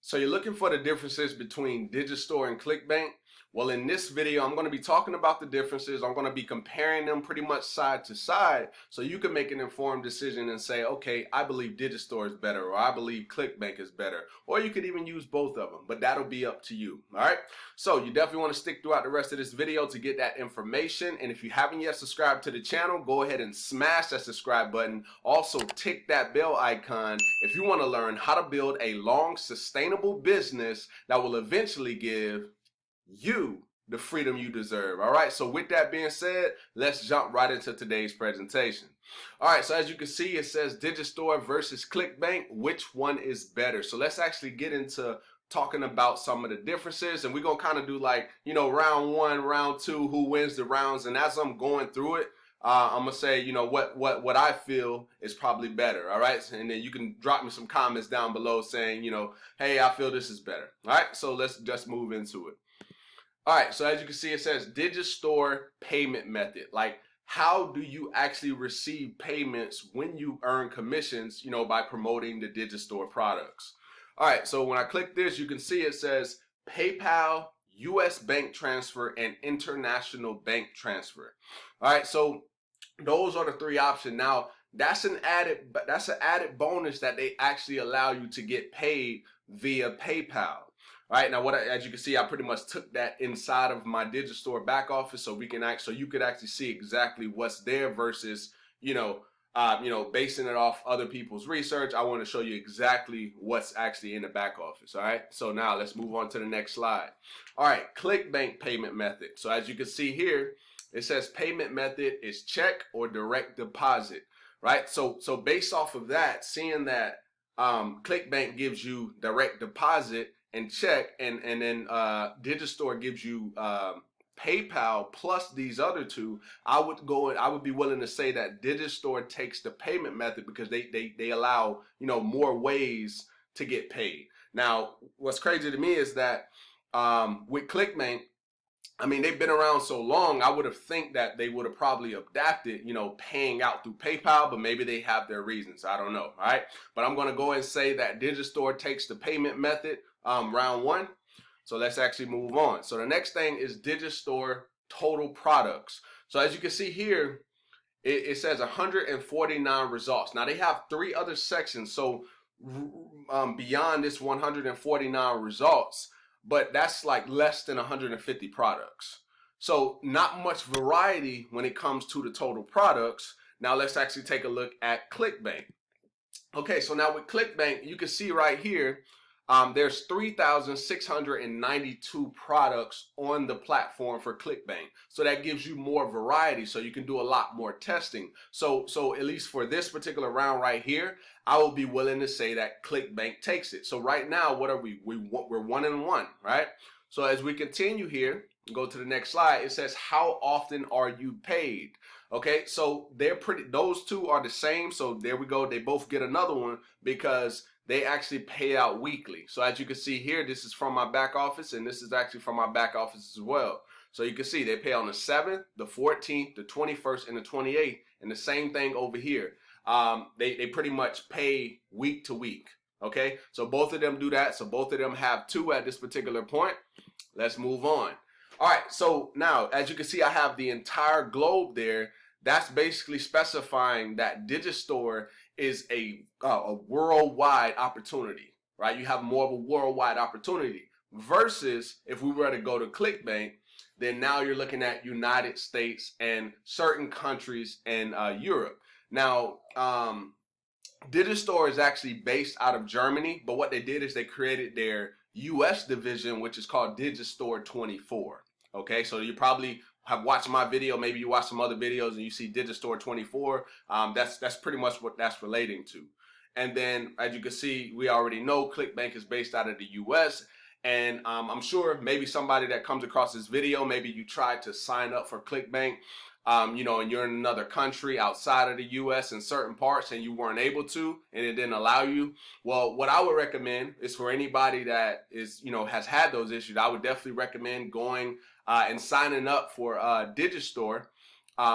So you're looking for the differences between Digistore and Clickbank? Well, in this video, I'm going to be talking about the differences. I'm going to be comparing them pretty much side to side so you can make an informed decision and say, okay, I believe Digistore is better, or I believe Clickbank is better, or you could even use both of them, but that'll be up to you. All right. So you definitely want to stick throughout the rest of this video to get that information. And if you haven't yet subscribed to the channel, go ahead and smash that subscribe button. Also tick that bell icon if you want to learn how to build a long, sustainable business that will eventually give you the freedom you deserve. All right, so with that being said, let's jump right into today's presentation. All right, so as you can see, it says Digistore versus Clickbank. Which one is better? So let's actually get into talking about some of the differences, and we're gonna kind of do like, you know, round one, round two, who wins the rounds. And as I'm going through it, I'm gonna say, you know, what I feel is probably better. All right, and then you can drop me some comments down below saying, you know, hey, I feel this is better. All right, so let's just move into it. All right, so as you can see, it says Digistore payment method. Like, how do you actually receive payments when you earn commissions, you know, by promoting the Digistore products? All right, so when I click this, you can see it says PayPal, US bank transfer, and international bank transfer. All right, so those are the three options. Now, that's an added bonus that they actually allow you to get paid via PayPal. All right, now as you can see, I pretty much took that inside of my Digistore back office, so you could actually see exactly what's there versus, you know, basing it off other people's research. I want to show you exactly what's actually in the back office. All right, so now let's move on to the next slide. All right, Clickbank payment method. So as you can see here, it says payment method is check or direct deposit. Right, so based off of that, seeing that Clickbank gives you direct deposit and check, and then Digistore gives you PayPal plus these other two, I would be willing to say that Digistore takes the payment method because they allow, you know, more ways to get paid. Now, what's crazy to me is that with Clickbank, I mean, they've been around so long, I would have think that they would have probably adapted, you know, paying out through PayPal, but maybe they have their reasons. I don't know. All right. But I'm going to go ahead and say that Digistore takes the payment method round one. So let's actually move on. So the next thing is Digistore total products. So as you can see here, it says 149 results. Now they have three other sections. So beyond this 149 results, but that's like less than 150 products. So not much variety when it comes to the total products. Now let's actually take a look at Clickbank. Okay, so now with Clickbank, you can see right here, there's 3,692 products on the platform for Clickbank. So that gives you more variety, so you can do a lot more testing. So at least for this particular round right here, I will be willing to say that Clickbank takes it. So right now, what are we? We're 1-1, right? So as we continue here, go to the next slide, it says, how often are you paid? Okay, so those two are the same. So there we go. They both get another one because they actually pay out weekly. So as you can see here, this is from my back office, and this is actually from my back office as well. So you can see they pay on the 7th, the 14th, the 21st, and the 28th, and the same thing over here. They pretty much pay week to week. Okay, so both of them do that. So both of them have two at this particular point. Let's move on. All right, so now as you can see, I have the entire globe there. That's basically specifying that Digistore is a worldwide opportunity, right? You have more of a worldwide opportunity versus if we were to go to Clickbank, then now you're looking at United States and certain countries in Europe. Now, Digistore is actually based out of Germany, but what they did is they created their US division, which is called Digistore 24. Okay, so you probably have watched my video, maybe you watch some other videos and you see Digistore 24. That's pretty much what that's relating to. And then as you can see, we already know Clickbank is based out of the US. And I'm sure maybe somebody that comes across this video, maybe you tried to sign up for Clickbank, you know, and you're in another country outside of the US in certain parts and you weren't able to, and it didn't allow you. Well, what I would recommend is for anybody that is, you know, has had those issues, I would definitely recommend going and signing up for Digistore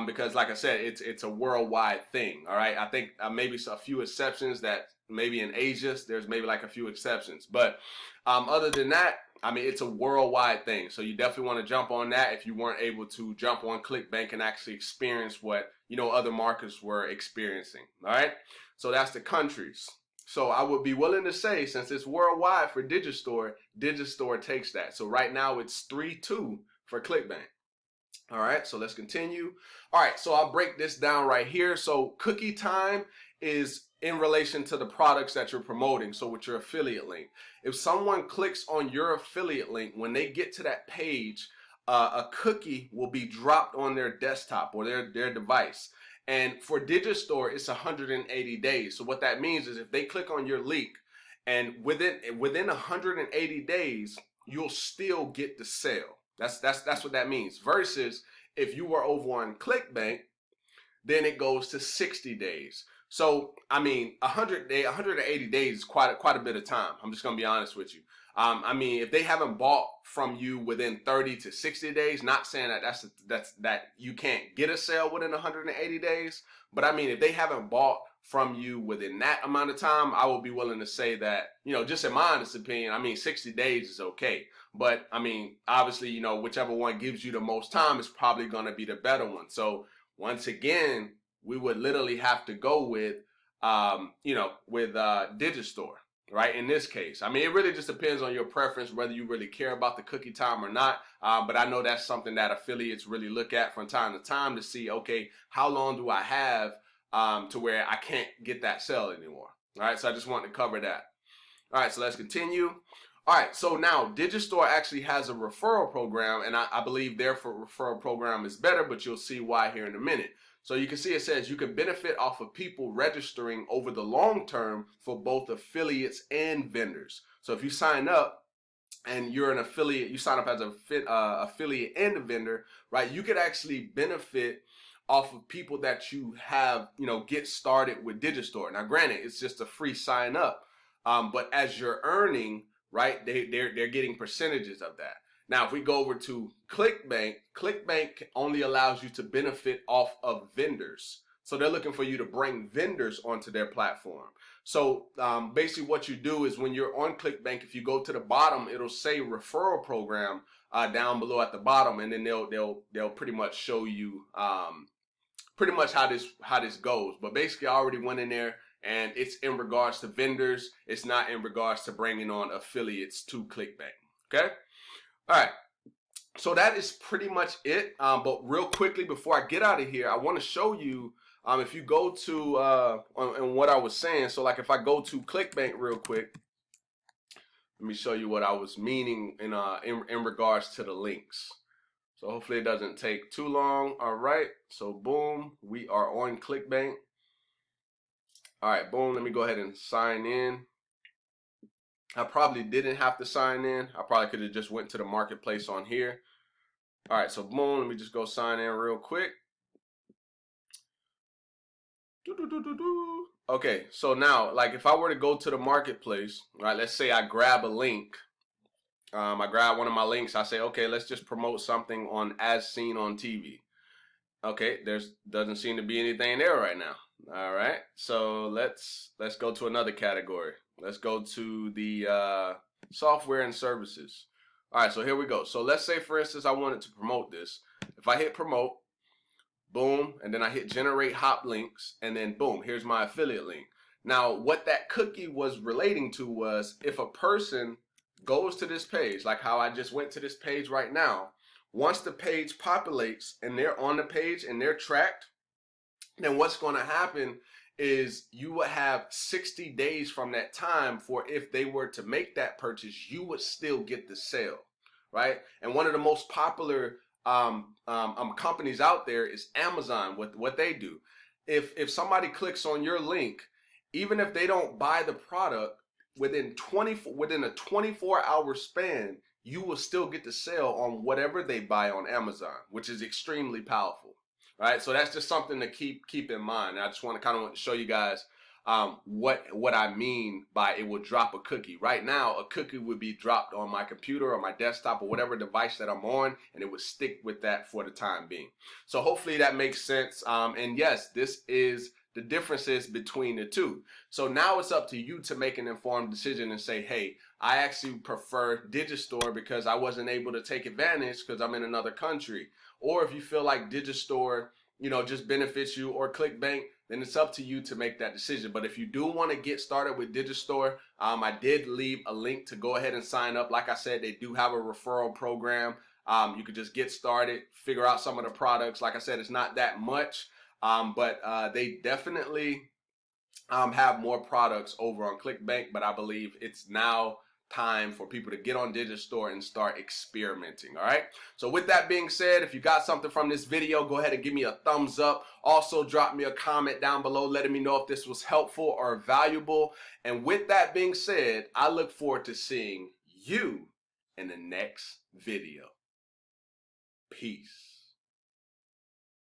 because like I said, it's a worldwide thing. All right. I think maybe a few exceptions that maybe in Asia, there's maybe like a few exceptions. But other than that, I mean, it's a worldwide thing. So you definitely want to jump on that if you weren't able to jump on Clickbank and actually experience what, other markets were experiencing. All right. So that's the countries. So I would be willing to say, since it's worldwide for Digistore, Digistore takes that. So right now it's 3-2 for Clickbank. All right, so let's continue. All right, so I'll break this down right here. So cookie time is in relation to the products that you're promoting. So with your affiliate link, if someone clicks on your affiliate link, when they get to that page, a cookie will be dropped on their desktop or their device. And for Digistore, it's 180 days. So what that means is if they click on your link and within 180 days, you'll still get the sale. That's what that means. Versus if you were over on Clickbank, then it goes to 60 days. So I mean, 180 days is quite a bit of time. I'm just gonna be honest with you. I mean, if they haven't bought from you within 30 to 60 days, not saying that you can't get a sale within 180 days, but I mean, if they haven't bought from you within that amount of time, I will be willing to say that, just in my honest opinion, I mean, 60 days is okay. But I mean, obviously, whichever one gives you the most time is probably going to be the better one. So once again, we would literally have to go with, Digistore, right? In this case, I mean, it really just depends on your preference, whether you really care about the cookie time or not. But I know that's something that affiliates really look at from time to time to see, okay, how long do I have to where I can't get that sale anymore? All right, so I just want to cover that. All right, so let's continue. All right, so now Digistore actually has a referral program, and I believe their referral program is better, but you'll see why here in a minute. So you can see it says you can benefit off of people registering over the long term for both affiliates and vendors. So if you sign up and you're an affiliate, you sign up as an affiliate and a vendor, right? You could actually benefit off of people that you have, get started with Digistore. Now, granted, it's just a free sign up, but as you're earning, right, they're getting percentages of that. Now, if we go over to Clickbank, Clickbank only allows you to benefit off of vendors. So they're looking for you to bring vendors onto their platform. So basically what you do is when you're on Clickbank, if you go to the bottom, it'll say referral program down below at the bottom, and then they'll pretty much show you pretty much how this goes. But basically I already went in there, and it's in regards to vendors. It's not in regards to bringing on affiliates to Clickbank. Okay. All right. So that is pretty much it. But real quickly before I get out of here, I want to show you if you go to and what I was saying. So like if I go to Clickbank real quick, let me show you what I was meaning in regards to the links. So hopefully it doesn't take too long. All right. So boom, we are on Clickbank. All right, boom, let me go ahead and sign in. I probably didn't have to sign in. I probably could have just went to the marketplace on here. All right, so boom, let me just go sign in real quick. Okay, so now, like if I were to go to the marketplace, right, let's say I grab a link. I grab one of my links. I say, okay, let's just promote something on As Seen on TV. Okay, doesn't seem to be anything there right now. All right, so let's go to another category. Let's go to the software and services. All right, so here we go. So let's say, for instance, I wanted to promote this. If I hit promote, boom, and then I hit generate hop links, and then boom, here's my affiliate link. Now, what that cookie was relating to was if a person goes to this page, like how I just went to this page right now, once the page populates and they're on the page and they're tracked, then what's going to happen is you would have 60 days from that time for if they were to make that purchase, you would still get the sale, right? And one of the most popular companies out there is Amazon. What they do, if somebody clicks on your link, even if they don't buy the product within a 24-hour span, you will still get the sale on whatever they buy on Amazon, which is extremely powerful, right? So that's just something to keep in mind. And I just want to kind of show you guys what I mean by it will drop a cookie. Right now, a cookie would be dropped on my computer or my desktop or whatever device that I'm on, and it would stick with that for the time being. So hopefully that makes sense. And yes, this is the the differences between the two. So now it's up to you to make an informed decision and say, hey, I actually prefer Digistore because I wasn't able to take advantage because I'm in another country. Or if you feel like Digistore, just benefits you, or Clickbank, then it's up to you to make that decision. But if you do want to get started with Digistore, I did leave a link to go ahead and sign up. Like I said, they do have a referral program. You could just get started, figure out some of the products. Like I said, it's not that much, but they definitely have more products over on Clickbank. But I believe it's now time for people to get on Digistore and start experimenting. All right, so with that being said, if you got something from this video, go ahead and give me a thumbs up. Also drop me a comment down below letting me know if this was helpful or valuable. And with that being said, I look forward to seeing you in the next video. Peace.